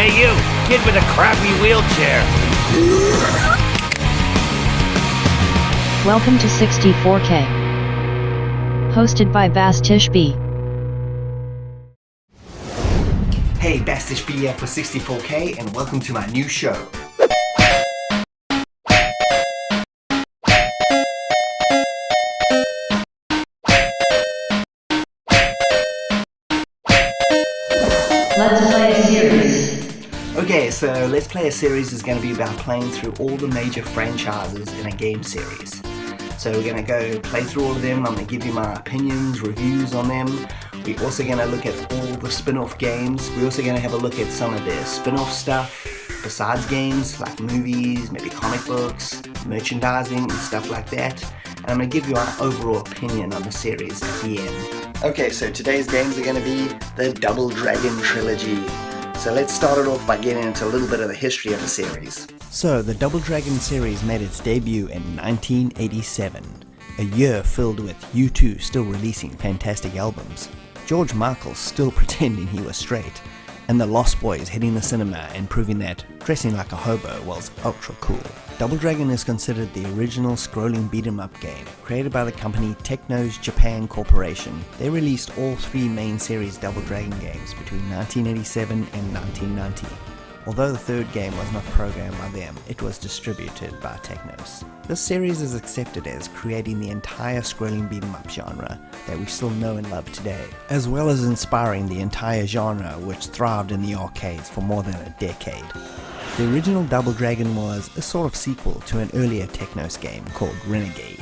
Hey you, kid with a crappy wheelchair. Welcome to 64K. Hosted by Bastish B. Hey, Bastish B here for 64K and welcome to my new show. Let's play a series. Okay, so Let's Play a Series is going to be about playing through all the major franchises in a game series. So we're going to go play through all of them. I'm going to give you my opinions, reviews on them. We're also going to look at all the spin-off games. We're also going to have a look at some of the spin-off stuff besides games, like movies, maybe comic books, merchandising and stuff like that. And I'm going to give you our overall opinion on the series at the end. Okay, so today's games are going to be the Double Dragon Trilogy. So let's start it off by getting into a little bit of the history of the series. So the Double Dragon series made its debut in 1987, a year filled with U2 still releasing fantastic albums, George Michael still pretending he was straight, and the Lost Boys hitting the cinema and proving that dressing like a hobo was ultra cool. Double Dragon is considered the original scrolling beat-em-up game, created by the company Technos Japan Corporation. They released all three main series Double Dragon games between 1987 and 1990. Although the third game was not programmed by them, it was distributed by Technos. This series is accepted as creating the entire scrolling beat-em-up genre that we still know and love today, as well as inspiring the entire genre which thrived in the arcades for more than a decade. The original Double Dragon was a sort of sequel to an earlier Technos game called Renegade,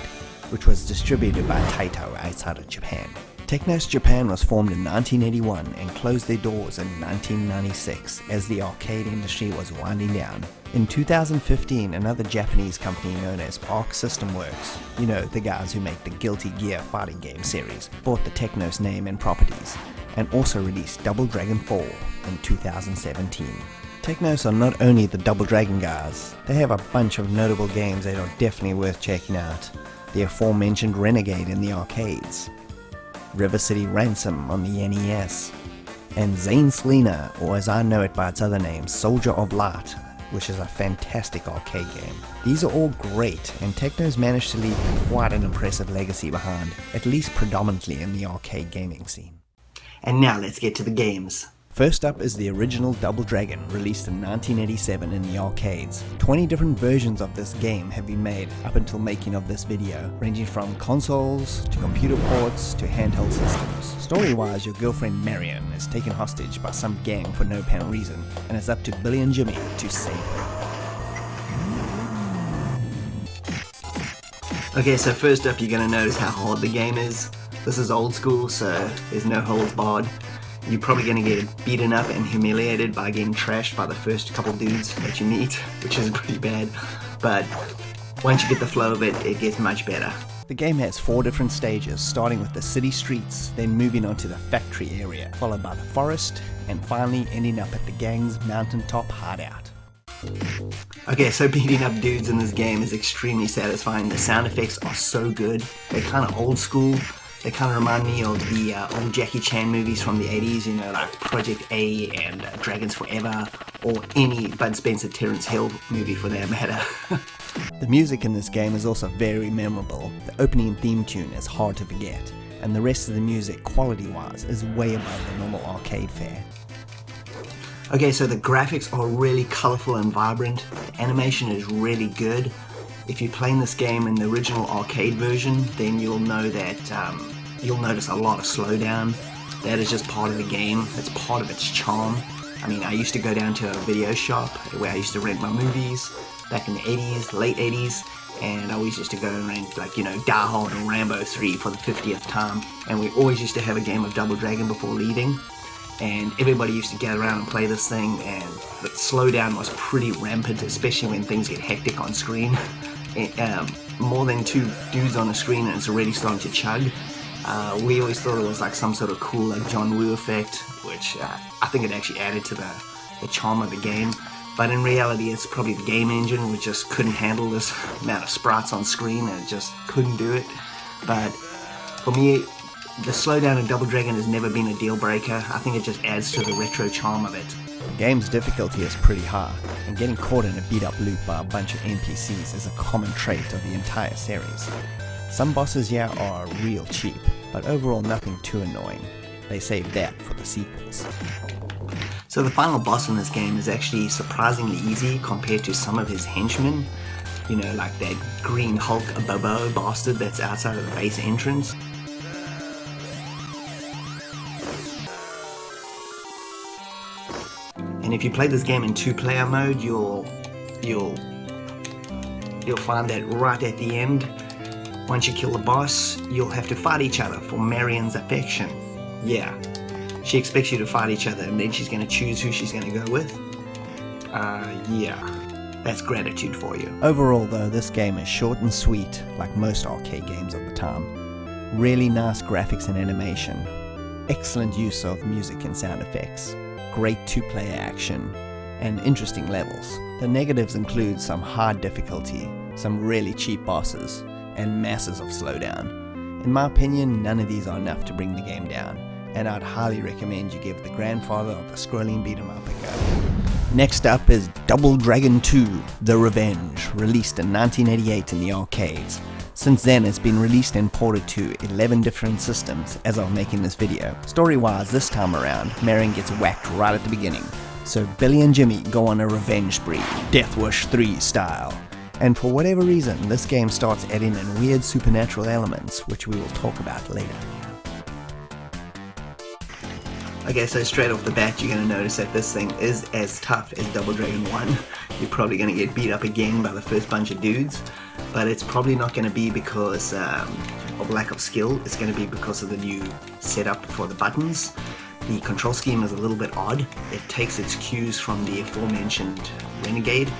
which was distributed by Taito outside of Japan. Technos Japan was formed in 1981 and closed their doors in 1996 as the arcade industry was winding down. In 2015, another Japanese company known as Arc System Works, you know, the guys who make the Guilty Gear fighting game series, bought the Technos name and properties, and also released Double Dragon 4 in 2017. Technos are not only the Double Dragon guys, they have a bunch of notable games that are definitely worth checking out. The aforementioned Renegade in the arcades, River City Ransom on the NES, and Zane Selena, or as I know it by its other name, Soldier of Light, which is a fantastic arcade game. These are all great, and Technos managed to leave quite an impressive legacy behind, at least predominantly in the arcade gaming scene. And now let's get to the games. First up is the original Double Dragon, released in 1987 in the arcades. 20 different versions of this game have been made up until making of this video, ranging from consoles, to computer ports, to handheld systems. Story-wise, your girlfriend Marion is taken hostage by some gang for no apparent reason, and it's up to Billy and Jimmy to save her. Okay, so first up you're going to notice how hard the game is. This is old school, so there's no holds barred. You're probably going to get beaten up and humiliated by getting trashed by the first couple dudes that you meet, which is pretty bad, but once you get the flow of it, it gets much better. The game has 4 different stages, starting with the city streets, then moving on to the factory area, followed by the forest, and finally ending up at the gang's mountaintop hideout. Okay, so beating up dudes in this game is extremely satisfying. The sound effects are so good. They're kind of old school. They kind of remind me of the old Jackie Chan movies from the 80s, you know, like Project A and Dragons Forever, or any Bud Spencer Terrence Hill movie for that matter. The music in this game is also very memorable. The opening theme tune is hard to forget, and the rest of the music, quality-wise, is way above the normal arcade fare. Okay, so the graphics are really colorful and vibrant. The animation is really good. If you're playing this game in the original arcade version, then you'll know that you'll notice a lot of slowdown. That is just part of the game. It's part of its charm. I mean, I used to go down to a video shop where I used to rent my movies back in the 80s, late 80s, and I always used to go and rent, like, you know, Die Hard and Rambo 3 for the 50th time. And we always used to have a game of Double Dragon before leaving. And everybody used to gather around and play this thing, and the slowdown was pretty rampant, especially when things get hectic on screen. More than 2 dudes on the screen and it's already starting to chug. We always thought it was like some sort of cool like John Woo effect, which I think it actually added to the charm of the game. But in reality, it's probably the game engine which just couldn't handle this amount of sprites on screen and it just couldn't do it. But for me, the slowdown in Double Dragon has never been a deal breaker. I think it just adds to the retro charm of it. The game's difficulty is pretty high, and getting caught in a beat-up loop by a bunch of NPCs is a common trait of the entire series. Some bosses here are real cheap, but overall nothing too annoying. They saved that for the sequels. So the final boss in this game is actually surprisingly easy compared to some of his henchmen. You know, like that green Hulk Bobo bastard that's outside of the base entrance. And if you play this game in 2-player mode, you'll find that right at the end, once you kill the boss, you'll have to fight each other for Marion's affection. Yeah, she expects you to fight each other and then she's going to choose who she's going to go with. Yeah, that's gratitude for you. Overall though, this game is short and sweet, like most arcade games of the time. Really nice graphics and animation, excellent use of music and sound effects, great 2-player action, and interesting levels. The negatives include some hard difficulty, some really cheap bosses, and masses of slowdown. In my opinion, none of these are enough to bring the game down, and I'd highly recommend you give the grandfather of the scrolling beat 'em up a go. Next up is Double Dragon 2: The Revenge, released in 1988 in the arcades. Since then, it's been released and ported to 11 different systems as of making this video. Story-wise, this time around, Marion gets whacked right at the beginning, so Billy and Jimmy go on a revenge spree, Death Wish 3 style. And for whatever reason, this game starts adding in weird supernatural elements, which we will talk about later. Okay, so straight off the bat, you're going to notice that this thing is as tough as Double Dragon 1. You're probably going to get beat up again by the first bunch of dudes, but it's probably not going to be because of lack of skill. It's going to be because of the new setup for the buttons. The control scheme is a little bit odd. It takes its cues from the aforementioned Renegade,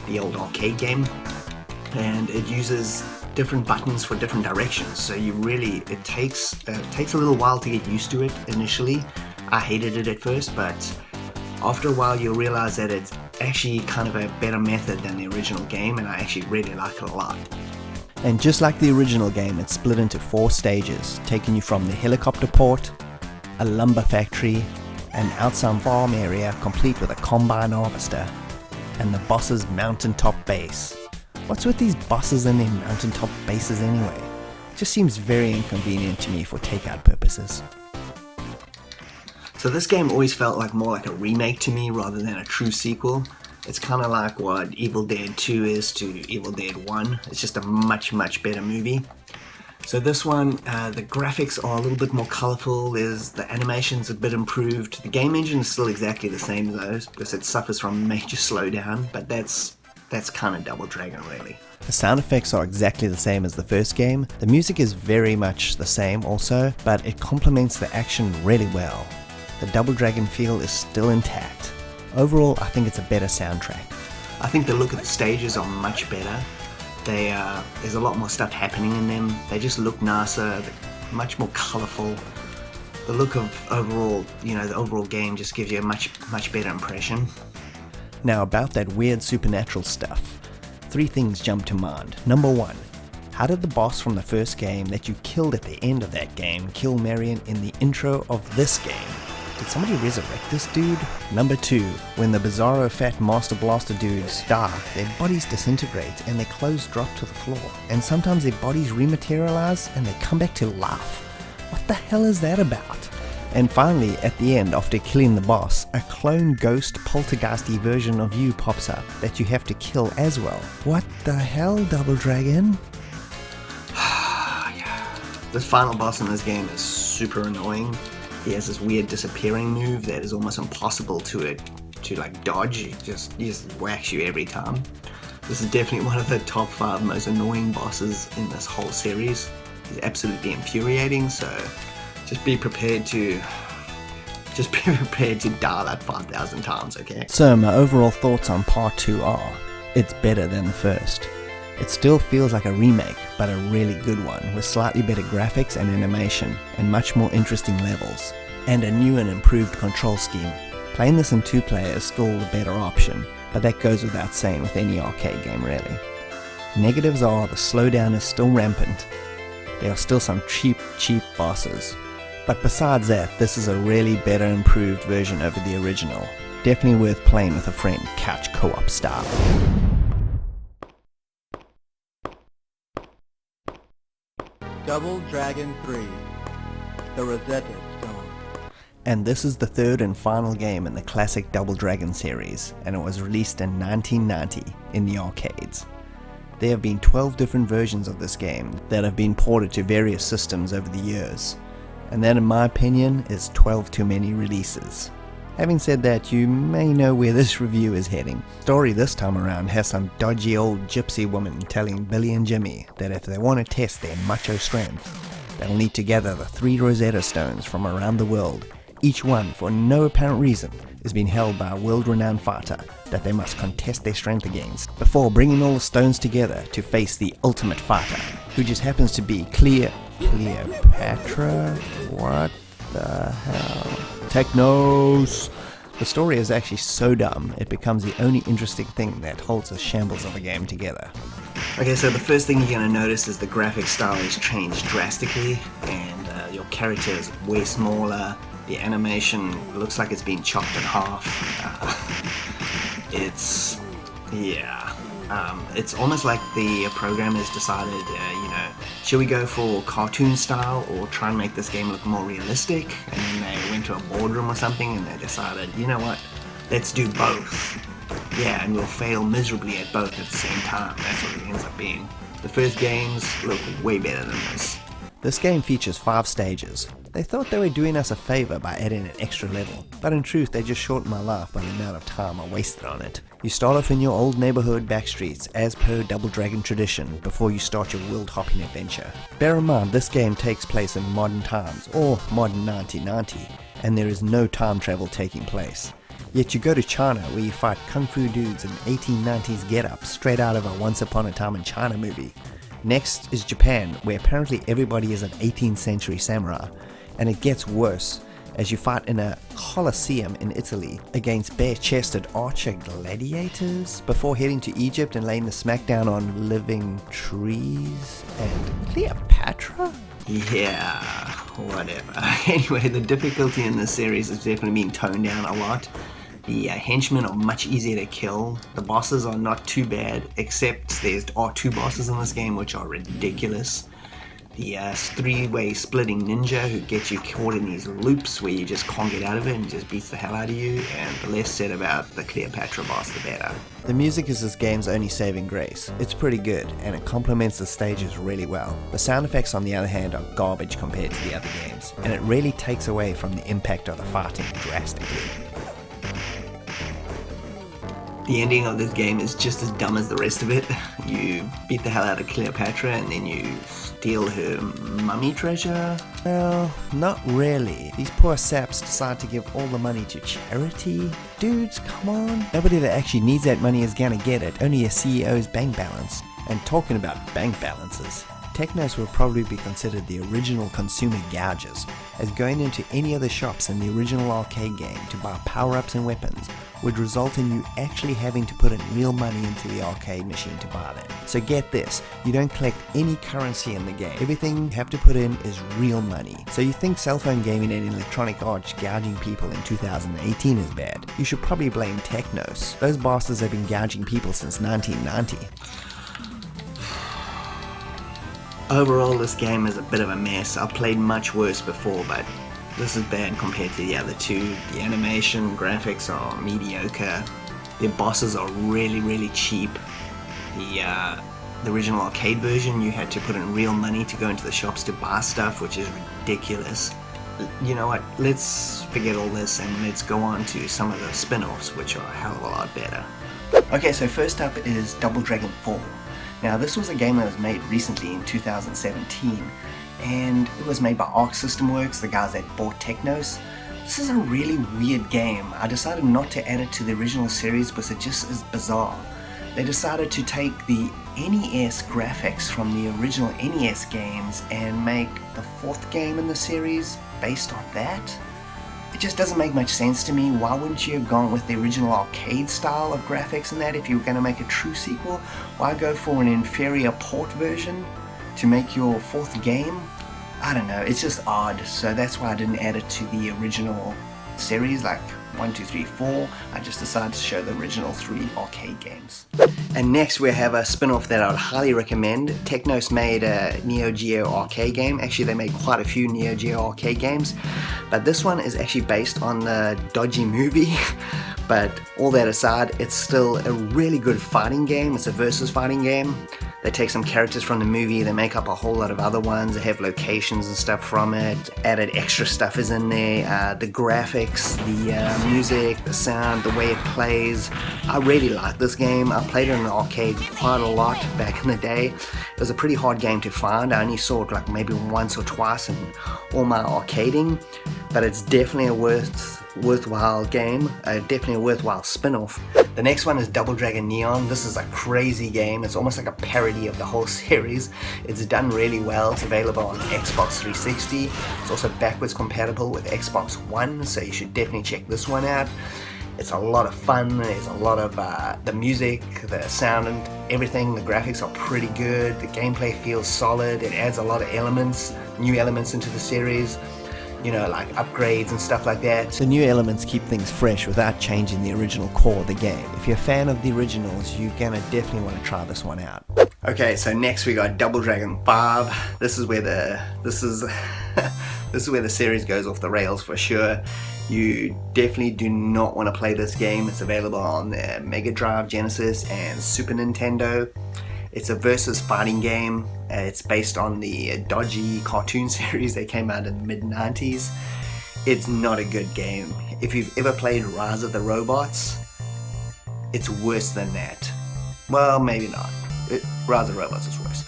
the old arcade game, and it uses different buttons for different directions. So it takes a little while to get used to it initially. I hated it at first, but after a while you'll realize that it's actually kind of a better method than the original game, and I actually really like it a lot. And just like the original game, it's split into 4 stages, taking you from the helicopter port, a lumber factory, an outside farm area complete with a combine harvester, and the boss's mountaintop base. What's with these bosses and their mountaintop bases anyway? It just seems very inconvenient to me for takeout purposes. So this game always felt like more like a remake to me rather than a true sequel. It's kind of like what Evil Dead 2 is to Evil Dead 1. It's just a much better movie. So this one, the graphics are a little bit more colorful, the animation's a bit improved. The game engine is still exactly the same though, because it suffers from major slowdown, but that's kind of Double Dragon really. The sound effects are exactly the same as the first game. The music is very much the same also, but it complements the action really well. The Double Dragon feel is still intact. Overall, I think it's a better soundtrack. I think the look of the stages are much better. There's a lot more stuff happening in them. They just look nicer, they're much more colorful. The look of the overall game just gives you a much better impression. Now about that weird supernatural stuff. 3 things jump to mind. Number 1, how did the boss from the first game that you killed at the end of that game kill Marion in the intro of this game? Did somebody resurrect this dude? Number 2, when the Bizarro Fat Master Blaster dudes die, their bodies disintegrate and their clothes drop to the floor. And sometimes their bodies rematerialize and they come back to life. What the hell is that about? And finally, at the end, after killing the boss, a clone ghost poltergeisty version of you pops up that you have to kill as well. What the hell, Double Dragon? Yeah. This final boss in this game is super annoying. He has this weird disappearing move that is almost impossible to like dodge. He just whacks you every time. This is definitely one of the top 5 most annoying bosses in this whole series. He's absolutely infuriating, so just be prepared to dial that 5,000 times, okay? So my overall thoughts on part 2 are, it's better than the first. It still feels like a remake, but a really good one, with slightly better graphics and animation, and much more interesting levels, and a new and improved control scheme. Playing this in 2-player is still the better option, but that goes without saying with any arcade game really. Negatives are the slowdown is still rampant. There are still some cheap bosses. But besides that, this is a really better improved version over the original. Definitely worth playing with a friend, couch co-op style. Double Dragon 3, the Rosetta Stone. And this is the third and final game in the classic Double Dragon series, and it was released in 1990 in the arcades. There have been 12 different versions of this game that have been ported to various systems over the years, and that in my opinion is 12 too many releases. Having said that, you may know where this review is heading. The story this time around has some dodgy old gypsy woman telling Billy and Jimmy that if they want to test their macho strength, they'll need to gather the 3 Rosetta Stones from around the world. Each one, for no apparent reason, is being held by a world-renowned fighter that they must contest their strength against, before bringing all the stones together to face the ultimate fighter, who just happens to be Cleopatra? What the hell? Technos! The story is actually so dumb, it becomes the only interesting thing that holds the shambles of a game together. Okay, so the first thing you're going to notice is the graphic style has changed drastically, and your character is way smaller. The animation looks like it's been chopped in half. It's almost like the programmers decided, should we go for cartoon style or try and make this game look more realistic? And then they went to a boardroom or something and they decided, you know what, let's do both. Yeah, and we'll fail miserably at both at the same time. That's what it ends up being. The first games look way better than this. This game features 5 stages. They thought they were doing us a favor by adding an extra level, but in truth they just shortened my life by the amount of time I wasted on it. You start off in your old neighborhood backstreets as per Double Dragon tradition before you start your world hopping adventure. Bear in mind this game takes place in modern times, or modern 1990, and there is no time travel taking place. Yet you go to China where you fight kung fu dudes in 1890s get-up straight out of a Once Upon a Time in China movie. Next is Japan, where apparently everybody is an 18th century samurai, and it gets worse as you fight in a coliseum in Italy against bare-chested archer gladiators before heading to Egypt and laying the smackdown on living trees and Cleopatra? Yeah, whatever. Anyway, the difficulty in this series has definitely been toned down a lot. The henchmen are much easier to kill. The bosses are not too bad, except there are 2 bosses in this game which are ridiculous. The 3-way splitting ninja who gets you caught in these loops where you just can't get out of it and just beats the hell out of you, and the less said about the Cleopatra boss the better. The music is this game's only saving grace. It's pretty good, and it complements the stages really well. The sound effects on the other hand are garbage compared to the other games, and it really takes away from the impact of the fighting drastically. The ending of this game is just as dumb as the rest of it. You beat the hell out of Cleopatra and then you steal her mummy treasure? Well, not really. These poor saps decide to give all the money to charity. Dudes, come on. Nobody that actually needs that money is gonna get it, only a CEO's bank balance. And talking about bank balances, Technos would probably be considered the original consumer gougers, as going into any other shops in the original arcade game to buy power-ups and weapons would result in you actually having to put in real money into the arcade machine to buy them. So get this, you don't collect any currency in the game. Everything you have to put in is real money. So you think cell phone gaming and electronic arts gouging people in 2018 is bad? You should probably blame Technos. Those bastards have been gouging people since 1990. Overall, this game is a bit of a mess. I've played much worse before, but this is bad compared to the other 2. The animation, graphics are mediocre. The bosses are really, really cheap. The original arcade version, you had to put in real money to go into the shops to buy stuff, which is ridiculous. You know what, let's forget all this and let's go on to some of the spin-offs, which are a hell of a lot better. Okay, so first up is Double Dragon 4. Now this was a game that was made recently in 2017, and it was made by Arc System Works, the guys that bought Technos. This is a really weird game. I decided not to add it to the original series because it just is bizarre. They decided to take the NES graphics from the original NES games and make the 4th game in the series based on that. It just doesn't make much sense to me. Why wouldn't you have gone with the original arcade style of graphics in that if you were going to make a true sequel? Why go for an inferior port version to make your 4th game? I don't know, it's just odd, so that's why I didn't add it to the original series like 1, 2, 3, 4. I just decided to show the original 3 arcade games. And next we have a spin-off that I would highly recommend. Technos made a Neo Geo arcade game. Actually, they made quite a few Neo Geo arcade games, but this one is actually based on the dodgy movie. But all that aside, it's still a really good fighting game. It's a versus fighting game. They take some characters from the movie, they make up a whole lot of other ones, they have locations and stuff from it, added extra stuff is in there, the graphics, the music, the sound, the way it plays. I really like this game. I played it in the arcade quite a lot back in the day. It was a pretty hard game to find. I only saw it like maybe once or twice in all my arcading, but it's definitely a worthwhile game, definitely a worthwhile spin-off. The next one is Double Dragon Neon. This is a crazy game. It's almost like a parody of the whole series. It's done really well. It's available on Xbox 360. It's also backwards compatible with Xbox One, so you should definitely check this one out. It's a lot of fun. There's a lot of the music, the sound and everything. The graphics are pretty good. The gameplay feels solid. It adds a lot of elements, new elements into the series. You know, like upgrades and stuff like that. The new elements keep things fresh without changing the original core of the game. If you're a fan of the originals, you're gonna definitely want to try this one out. Okay, so next we got Double Dragon 5. This is where this is where the series goes off the rails for sure. You definitely do not want to play this game. It's available on the Mega Drive, Genesis, and Super Nintendo. It's a versus fighting game. It's based on the dodgy cartoon series that came out in the mid-90s. It's not a good game. If you've ever played Rise of the Robots, it's worse than that. Well, maybe not. Rise of the Robots is worse.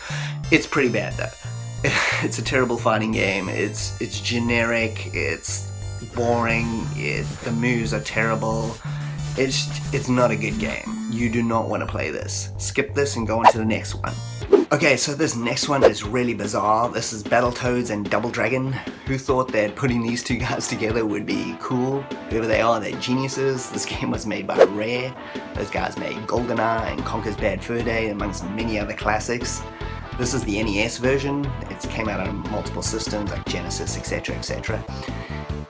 It's pretty bad though. It's a terrible fighting game. It's generic. It's boring. The moves are terrible. It's not a good game. You do not want to play this. Skip this and go on to the next one. Okay, so this next one is really bizarre. This is Battletoads and Double Dragon. Who thought that putting these two guys together would be cool? Whoever they are, they're geniuses. This game was made by Rare. Those guys made GoldenEye and Conker's Bad Fur Day, amongst many other classics. This is the NES version. It came out on multiple systems like Genesis, etc, etc.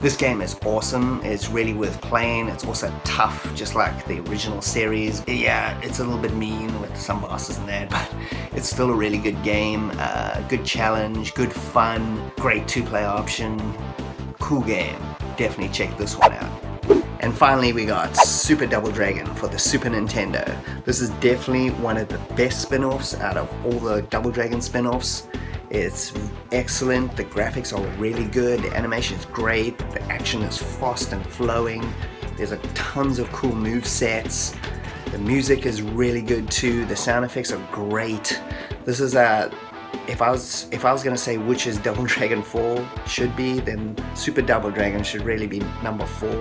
This game is awesome. It's really worth playing. It's also tough, just like the original series. Yeah, it's a little bit mean with some bosses and that, but it's still a really good game. Good challenge, good fun, great two-player option, cool game. Definitely check this one out. And finally we got Super Double Dragon for the Super Nintendo. This is definitely one of the best spin-offs out of all the Double Dragon spin-offs. It's excellent, the graphics are really good, the animation is great, the action is fast and flowing, there's tons of cool move sets, the music is really good too, the sound effects are great. This is if I was gonna say which is Double Dragon 4 should be, then Super Double Dragon should really be number 4.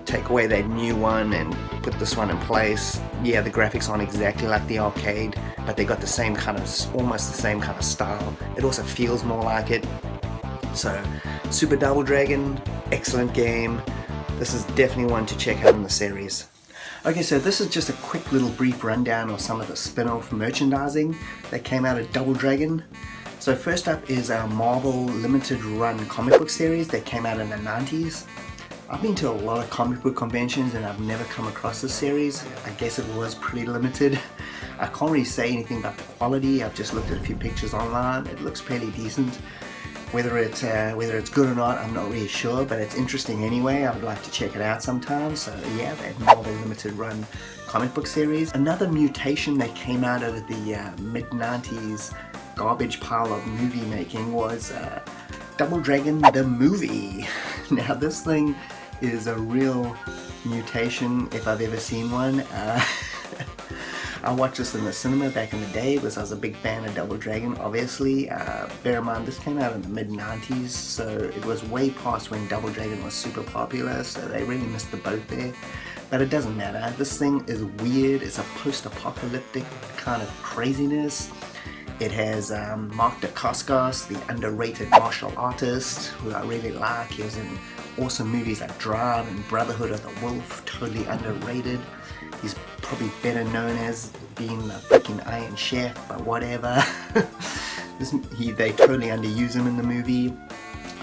Take away that new one and put this one in place. Yeah, the graphics aren't exactly like the arcade, but they got the same kind of, almost the same kind of style. It also feels more like it. So, Super Double Dragon, excellent game. This is definitely one to check out in the series. Okay, so this is just a quick little brief rundown of some of the spin-off merchandising that came out of Double Dragon. So first up is our Marvel limited run comic book series that came out in the 90s. I've been to a lot of comic book conventions and I've never come across this series. I guess it was pretty limited. I can't really say anything about the quality. I've just looked at a few pictures online. It looks pretty decent. Whether it's good or not, I'm not really sure, but it's interesting anyway. I would like to check it out sometime. So yeah, that Marvel limited run comic book series. Another mutation that came out of the mid-90s garbage pile of movie making was Double Dragon the movie. Now this thing is a real mutation if I've ever seen one. I watched this in the cinema back in the day because I was a big fan of Double Dragon, obviously. Bear in mind, this came out in the mid-90s, so it was way past when Double Dragon was super popular, so they really missed the boat there. But it doesn't matter. This thing is weird. It's a post-apocalyptic kind of craziness. It has Mark Dacascos, the underrated martial artist, who I really like. He was in awesome movies like Drive and Brotherhood of the Wolf, totally underrated. He's probably better known as being the freaking Iron Chef, but whatever. They totally underuse him in the movie.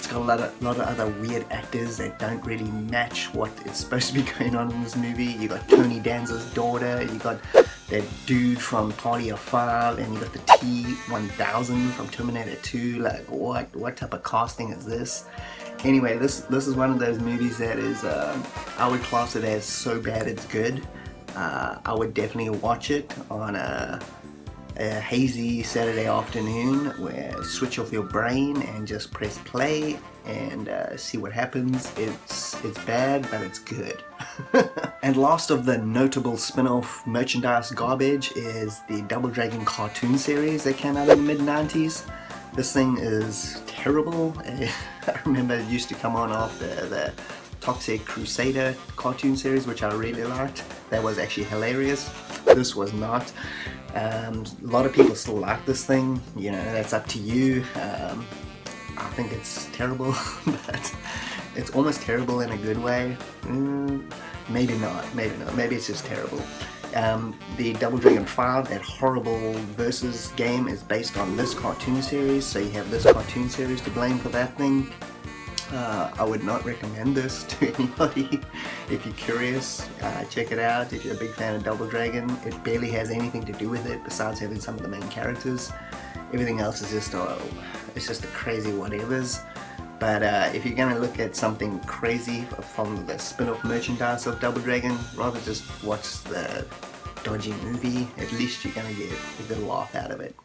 It's got a lot of other weird actors that don't really match what is supposed to be going on in this movie. You got Tony Danza's daughter, you got that dude from Party of Five, and you got the T-1000 from Terminator 2. Like, what type of casting is this? Anyway, this is one of those movies that is, I would class it as so bad it's good. I would definitely watch it on a hazy Saturday afternoon where switch off your brain and just press play and see what happens. It's bad, but it's good. And last of the notable spin-off merchandise garbage is the Double Dragon cartoon series that came out in the mid-90s. This thing is terrible. I remember it used to come on after the Toxic Crusader cartoon series, which I really liked. That was actually hilarious. This was not. A lot of people still like this thing, you know, that's up to you. I think it's terrible, but it's almost terrible in a good way. Maybe not, maybe it's just terrible. The Double Dragon 5, that horrible versus game, is based on this cartoon series, so you have this cartoon series to blame for that thing. I would not recommend this to anybody. If you're curious, check it out. If you're a big fan of Double Dragon, it barely has anything to do with it besides having some of the main characters. Everything else is just it's just a crazy whatevers. But if you're going to look at something crazy from the spin-off merchandise of Double Dragon, rather just watch the dodgy movie. At least you're going to get a good laugh out of it.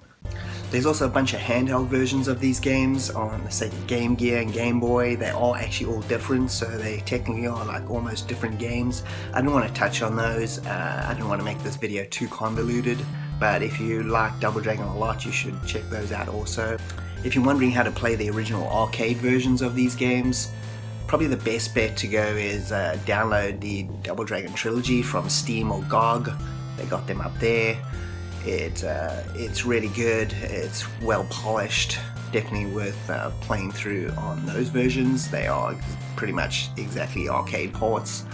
There's also a bunch of handheld versions of these games on the Sega Game Gear and Game Boy. They're all actually all different, so they technically are like almost different games. I don't want to touch on those. I don't want to make this video too convoluted, but if you like Double Dragon a lot, you should check those out also. If you're wondering how to play the original arcade versions of these games, probably the best bet to go is download the Double Dragon Trilogy from Steam or GOG. They got them up there. It's really good. It's well polished. Definitely worth playing through on those versions. They are pretty much exactly arcade ports.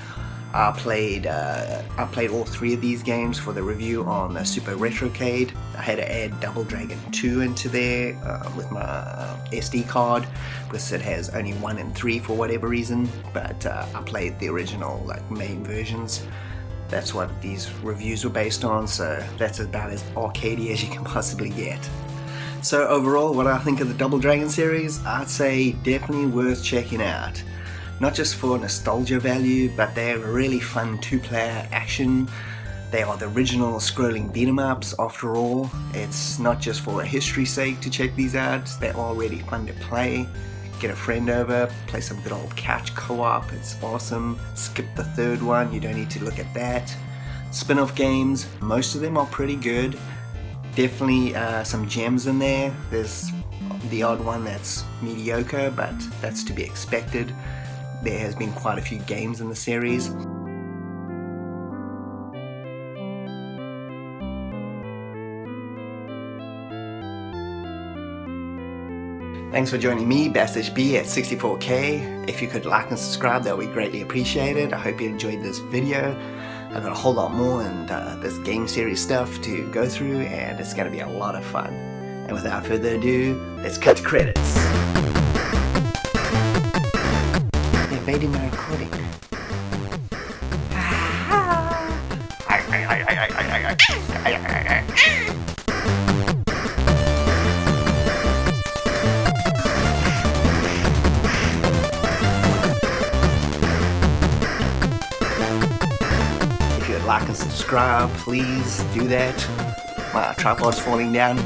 I played all three of these games for the review on the Super Retrocade. I had to add Double Dragon 2 into there with my SD card because it has only 1 and 3 for whatever reason. But I played the original main versions. That's what these reviews were based on, so that's about as arcadey as you can possibly get. So overall, what I think of the Double Dragon series, I'd say definitely worth checking out. Not just for nostalgia value, but they're a really fun two-player action. They are the original scrolling beat-em-ups after all. It's not just for a history's sake to check these out, they're all really fun to play. Get a friend over, play some good old couch co-op, it's awesome. Skip the third one, you don't need to look at that. Spin-off games, most of them are pretty good. Definitely some gems in there. There's the odd one that's mediocre, but that's to be expected. There has been quite a few games in the series. Thanks for joining me, BassHB at 64K. If you could like and subscribe, that would be greatly appreciated. I hope you enjoyed this video. I've got a whole lot more and this game series stuff to go through, and it's going to be a lot of fun. And without further ado, let's cut to credits. They're evading my recording. Like and subscribe, please do that. My tripod's falling down.